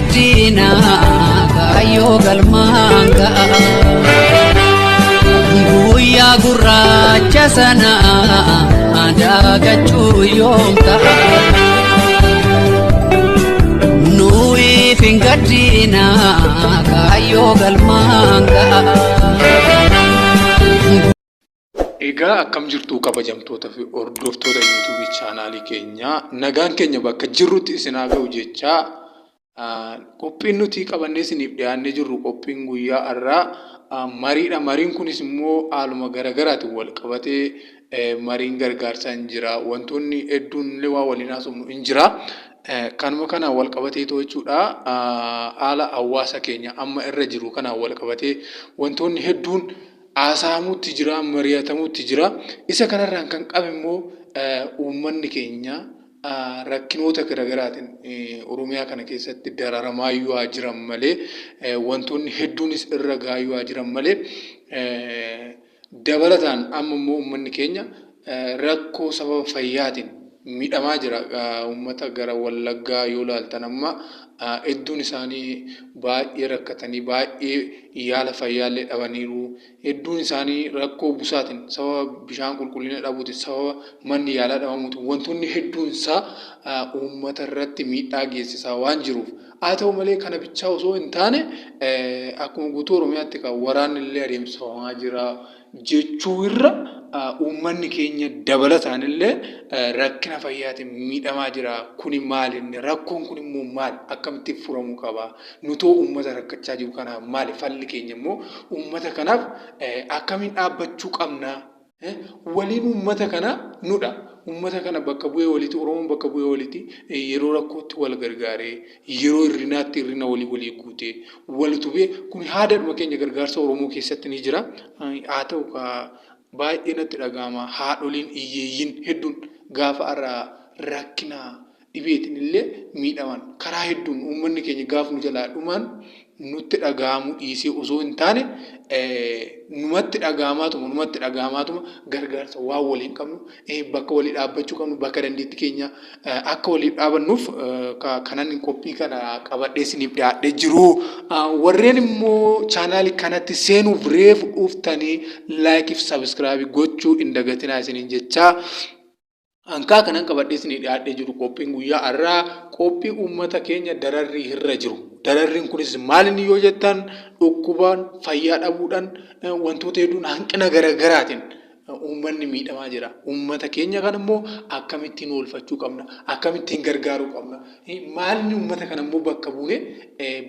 gaddiina kaayyoo galmaanga guyyaa gurraacha sana daagachuu yoomta nuyi fin gaddiina kaayyoo galmaanga. Egaa akkam jirtu kabajamtoota fi hordoftoota YouTube chaanaalii keenya nagaan keenya bakka jirrutti isin haa ga'u jechaa qophiin nuti qabannee isiniif dhiyaannee jirru qophiin guyyaa har'aa mariidha. Mariin kunis immoo haaluma garaagaraatiin wal qabatee mariin gargaarsaa hin jira. Wantoonni hedduun illee waa waliin haasofnu hin jira. Kanuma kanaan wal qabatee jechuudha haala hawaasa keenya amma irra jiru kanaan wal qabatee wantoonni hedduun haasa'amuutti jira, mari'atamuutti jira. Isa kanarraan kan qabe immoo uummanni keenya rakkinoota garaagaraatiin Oromiyaa kana keessatti dararamaa yoo jiran malee wantoonni hedduunis irra gahaa yoo jiran malee dabalataan amma immoo uummanni keenya rakkoo sababa fayyaatiin miidhamaa jira. Uummata gara Wallaggaa yoo ilaaltan amma hedduun isaanii baay'ee rakkatanii baay'ee yaala fayyaallee dhabaniiru. Hedduun isaanii rakkoo busaatiin sababa bishaan qulqullina dhabuutiin sababa manni yaalaa dhabamuutiin wantoonni hedduun isaa uummata irratti miidhaa geessisaa waan jiruuf haa ta'u malee kana bichaa osoo hin taane akkuma guutuu Oromiyaatti kan waraanni illee adeemsifamaa jira jechuu irra uummanni keenya dabalataan illee rakkina fayyaatiin miidhamaa jira. Kuni maali? Rakkoon kun immoo maali? Akkamitti furamuu qaba? Nutoo uummata rakkachaa jiru kanaaf maali? Falli keenya immoo uummata kanaaf akkamiin dhaabbachuu qabna? Waliin uummata kana nudha. Uummata kana bakka bu'ee walitti Oromoon bakka bu'ee walitti yeroo rakkootti wal gargaaree yeroo hirrinaatti hirrina walii guutee wal tubee kun haadha keenya gargaarsa Oromoo keessatti ni jira. Haa ta'u baay'ee natti dhaga'ama. Haadholiin hiyyeeyyiin hedduun gaafa irraa rakkina dhibeetiin illee miidhaman karaa hedduun uummanni keenya gaafa nu jalaa dhuman nutti dhaga'amuu dhiisee osoo hin taane numatti dhaga'amaatuma gargaarsa waan waliin qabnu bakka walii dhaabbachuu qabnu bakka dandeettii keenya akka waliif dhaabannuuf kanan qophii kana qabadhee isiniif dhiyaadhee jiru. Warreen immoo chaanaalii kanatti seenuuf reefu dhuftanii laayikii fi sabiskiraabii gochuu hin dagatinaa isiniin jechaa. Ankaa kanan qabadhee isinii dhiyaadhee jiru qophiin guyyaa har'aa qophii uummata keenya dararrii irra jiru. Dararriin kunis maalinni yoo jettan dhukkubaan fayyaa dhabuudhaan wantoota hedduun hanqina garaagaraatiin uummanni miidhamaa jira. Uummata keenya kan immoo akkamittiin oolfachuu qabna? Akkamittiin gargaaruu qabna? Maalinni uummata kana immoo bakka buune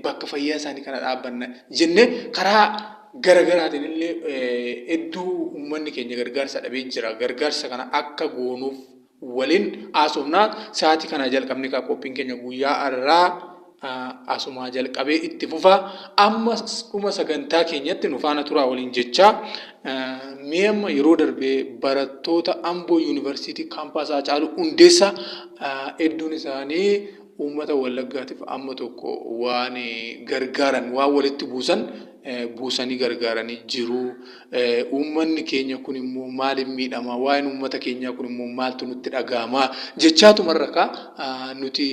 bakka fayyaa isaanii kana dhaabbanna jennee karaa garaagaraatiin illee hedduu uummanni keenya gargaarsa dhabee jira. Gargaarsa kana akka goonuuf waliin haasofnaa sa'aatii kana jalqabne qophiin keenya guyyaa har'aa asumaa jalqabee itti fufaa. Amma dhuma sagantaa keenyatti nu faana turaa waliin jechaa mee amma yeroo darbee barattoota Amboo Yuunivarsiitii kaampaasaa Haacaaluu Hundeessaa hedduun isaanii uummata Wallaggaatiif amma tokko waan gargaaran waan walitti buusanii gargaaranii jiru. Uummanni keenya kun immoo maaliif miidhama? Waa'een uummata keenyaa kun immoo maaltu nutti dhaga'ama? Jechaatumarra nuti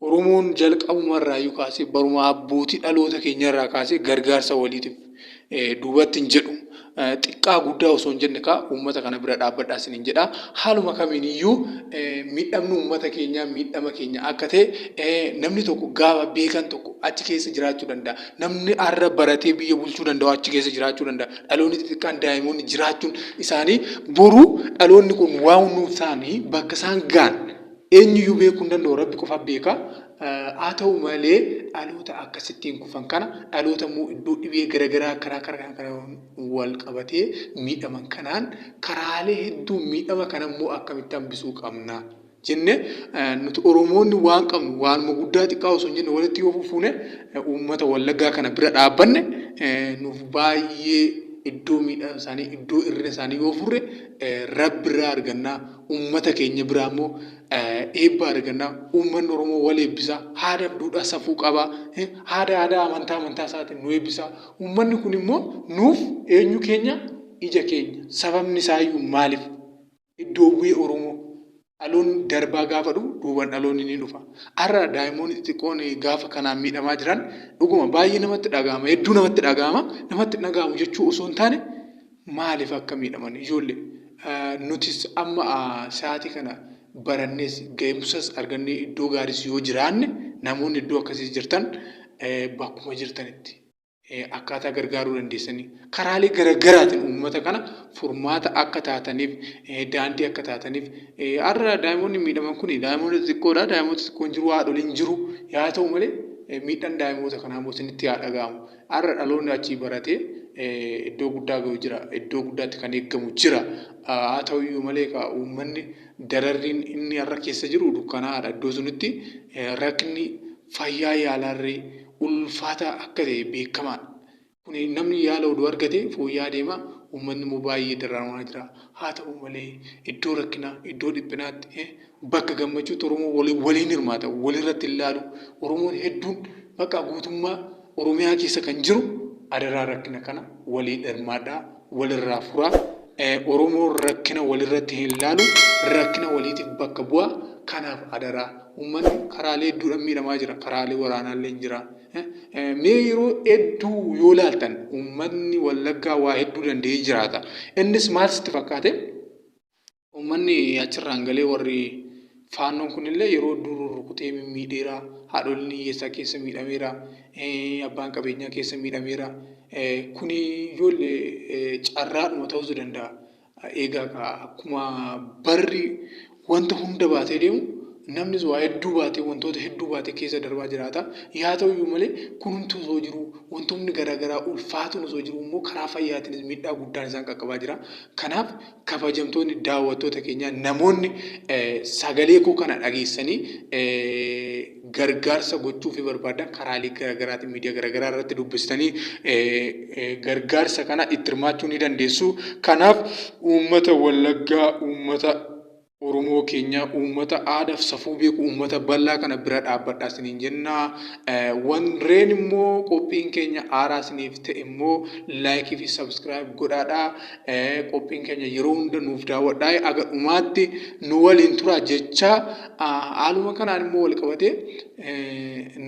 Oromoon jalqabumarraa iyyuu kaasee baruma abbootii dhaloota keenyarraa kaasee gargaarsa waliitiif duubatti hin jedhu. Xiqqaa guddaa osoo hin jenne uummata kana bira dhaabbadhaa isiniin jedha. Haaluma kamiin iyyuu miidhamni uummata keenyaa miidhama keenya akka ta'e namni tokko gaafa beekan tokko achi keessa jiraachuu danda'a. Namni har'a baratee biyya bulchuu danda'u achi keessa jiraachuu danda'a. Dhaloonni xixiqqaan daa'imoonni jiraachuun isaanii boru dhaloonni kun waan nuuf isaanii bakka isaan ga'an eenyuyyuu beekuu hin danda'u. Rabbi qofa beeka. Haa ta'u malee dhaloota akkasittiin kufan kana dhaloota immoo iddoo dhibee garaagaraa karaa wal qabatee miidhaman kanaan karaalee hedduu miidhama kana immoo akkamitti hambisuu qabna jenne nuti Oromoonni waan qabnu waanuma guddaa xiqqaa osoo hin jenne walitti yoo fufuune uummata Wallaggaa kana bira dhaabbanne nuuf baay'ee iddoo miidhama isaanii iddoo irrina isaanii yoo furre Rabbi irraa argannaa. Uummata keenya biraa immoo eebba argannaa. Uummanni Oromoo wal eebbisaa. Haada duudhaa safuu qabaa. Haada amantaa isaatiin nu eebbisaa. Uummanni kun immoo nuuf eenyu keenya ija keenya. Sababni isaayyuu maaliif? Iddoo bu'ee Oromoo Dhaloon darbaa gaafa dhufu duubaan dhaloonni ni dhufa. Har'a daa'imoonni xixiqqoon gaafa kanaan miidhamaa jiran dhuguma baay'ee namatti dhagahama. Hedduu namatti dhagahama. Namatti dhagahamu jechuu osoo hin taane maaliif akka miidhaman ijoollee nutis amma sa'aatii kana barannees ga'umsas argannee iddoo gaariis yoo jiraanne namoonni iddoo akkasii jirtan bakkuma jirtanitti akkaataa gargaaruu dandeessanii karaalee garaagaraatiin uummata kana furmaata akka taataniif daandii akka taataniif har'a daa'imoonni miidhaman kun daa'imoonni xixiqqoodha. Daa'imoota xixiqqoon jiru haadholiin jiru yaa ta'u malee miidhaan daa'imoota kanaa immoo isinitti haa dhaga'amu. Har'a dhaloonni achii baratee iddoo guddaa gahu jira. Iddoo guddaatti kan eeggamu jira. Haa ta'uyyuu malee uummanni dararriin inni har'a keessa jiru dukkanaadha. Iddoo sunitti rakni fayyaa yaalaa ulfaataa akka ta'e beekamaadha. Kun namni yaala oduu argate fooyya'aa deema. Uummanni immoo baay'ee dararamaa jira. Haa ta'u malee iddoo rakkinaa, iddoo dhiphinaatti bakka gammachuutti Oromoo waliin hirmaata. Walirratti ilaalu. Oromoon hedduun bakka guutummaa Oromiyaa keessa kan jiru adaraa rakkina kana waliin hirmaadhaa, walirraa furaa. Oromoon rakkina walirratti hin ilaalu, rakkina waliitiif bakka bu'a. Kanaaf adaraa uummanni karaalee hedduudhaan miidhamaa jira. Karaalee waraanaallee jira. Mee yeroo hedduu yoo ilaaltan uummanni Wallaggaa waa hedduu danda'ee jiraata. Innis maal sitti fakkaate? Uummanni achirraan galee warri faannoon kunillee yeroo hedduu rukutee miidheera. Haadholii hiyyeessaa keessa miidhameera. Abbaan qabeenyaa keessa miidhameera. Kuni ijoollee carraadhuma ta'uu danda'a. Egaa akkuma barri wanta hunda baatee deemu namnis waa hedduu baatee wantoota hedduu baatee keessa darbaa jiraata. Yaa ta'uyyuu malee kunumtu osoo jiru wantoonni garaagaraa ulfaatuun osoo jiru immoo karaa fayyaatiinis miidhaa guddaan isaan qaqqabaa jira. Kanaaf kabajamtoonni daawwattoota keenyaa namoonni sagalee koo kana dhageessanii gargaarsa gochuu fi barbaadan karaalee garaagaraatiin miidiyaa garaagaraa irratti dubbistanii gargaarsa kana itti hirmaachuu ni dandeessu. Kanaaf uummata Wallaggaa, uummata Oromoo keenya, uummata aadaaf safuu beeku, uummata bal'aa kana bira dhaabbadhaa isiniin jenna. Warreen immoo qophiin keenya haaraa isiniif ta'e immoo laayikii fi sabskiraayib godhaadhaa. Qophiin keenya yeroo hunda nuuf daawwadhaa. Aga dhumaatti nu waliin turaa jecha haaluma kanaan immoo wal qabatee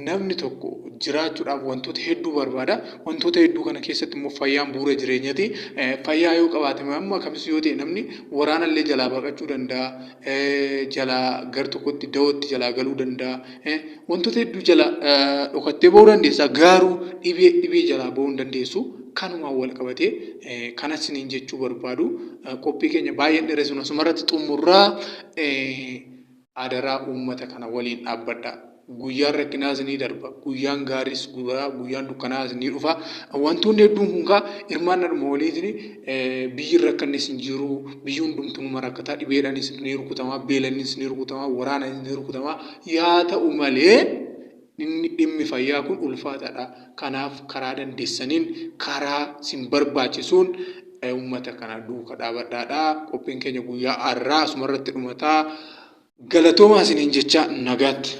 namni tokko jiraachuudhaaf wantoota hedduu barbaada. Wantoota hedduu kana keessatti immoo fayyaan bu'uura jireenyaati. Fayyaa yoo qabaatame amma kamitti yoo ta'e namni waraanallee jalaa baqachuu danda'a. Jalaa gar tokkotti da'ootti jalaa galuu danda'a. Wantoota hedduu jala dhokattee bahuu dandeessa. Garuu dhibee jalaa bahuu hin dandeessu. Kanumaan wal qabatee kanas isiniin jechuu barbaadu. Qophii keenya baay'een dheeressuun asumarratti xumurraa adaraa uummata kana waliin dhaabbadhaa. Guyyaan rakkinaas ni darba. Guyyaan gaariis guyyaan dukkanaas ni dhufa. Wantoonni hedduun kun hirmaannadhuma waliitiin biyyi rakkannis hin jiru. Biyyi hundumtuu rakkataa dhibeedhaanis ni rukutamaa, beelaanis ni rukutamaa, waraanis ni rukutamaa. Yaa ta'u malee dhimmi fayyaa kun ulfaataadha. Kanaaf karaa dandeessaniin karaa sin barbaachisuun uummata kana duuka dhaabadhaadha. Qophiin keenya guyyaa har'aa asumarratti dhumataa. Galatoomaa isiniin jecha nagaatti.